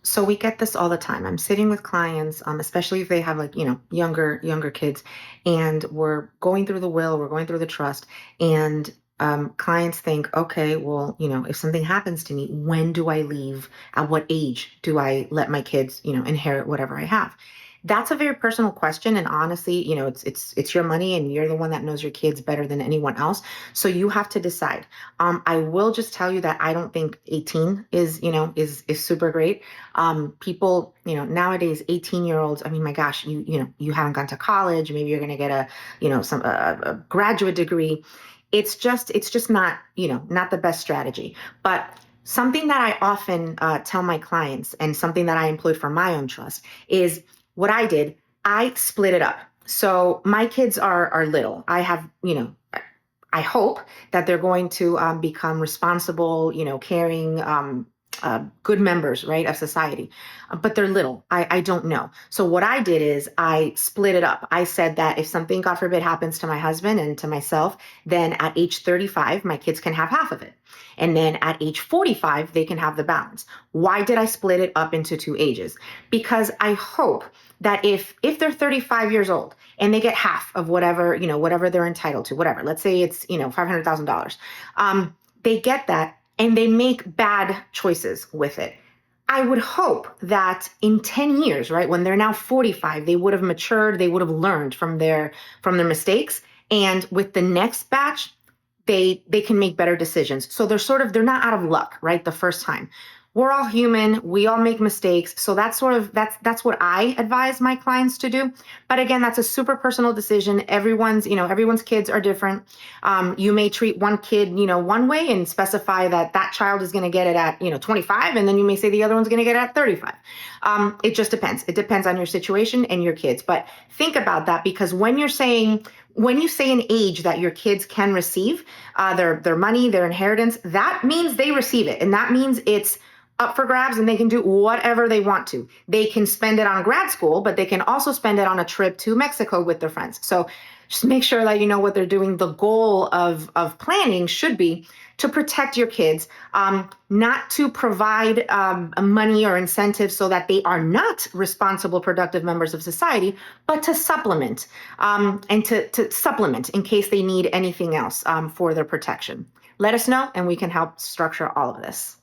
So we get this all the time. I'm sitting with clients, especially if they have like, younger kids, and we're going through the will, we're going through the trust, and clients think, okay, well, if something happens to me, when do I leave? At what age do I let my kids, inherit whatever I have? That's a very personal question, and honestly, it's your money, and you're the one that knows your kids better than anyone else. So you have to decide. I will just tell you that I don't think 18 is super great. People, nowadays, 18-year-olds, I mean, my gosh, you haven't gone to college. Maybe you're going to get a graduate degree. It's just not, not the best strategy. But something that I often tell my clients, and something that I employed for my own trust, is what I did. I split it up. So my kids are little. I have, I hope that they're going to become responsible, caring, good members, right, of society. But they're little. I don't know. So what I did is I split it up. I said that if something, God forbid, happens to my husband and to myself, then at age 35, my kids can have half of it. And then at age 45, they can have the balance. Why did I split it up into two ages? Because I hope that if they're 35 years old and they get half of whatever they're entitled to, whatever, let's say it's, $500,000, they get that and they make bad choices with it. I would hope that in 10 years, right, when they're now 45, they would have matured, they would have learned from their mistakes. And with the next batch, they can make better decisions. So they're not out of luck, right? The first time. We're all human. We all make mistakes. So that's what I advise my clients to do. But again, that's a super personal decision. Everyone's kids are different. You may treat one kid, one way and specify that child is going to get it at, 25. And then you may say the other one's going to get it at 35. It just depends. It depends on your situation and your kids. But think about that, because when you say an age that your kids can receive their money, their inheritance, that means they receive it. And that means it's up for grabs and they can do whatever they want to. They can spend it on grad school, but they can also spend it on a trip to Mexico with their friends. So just make sure that you know what they're doing. The goal of planning should be to protect your kids, not to provide money or incentives so that they are not responsible, productive members of society, but to supplement, and to supplement in case they need anything else for their protection. Let us know and we can help structure all of this.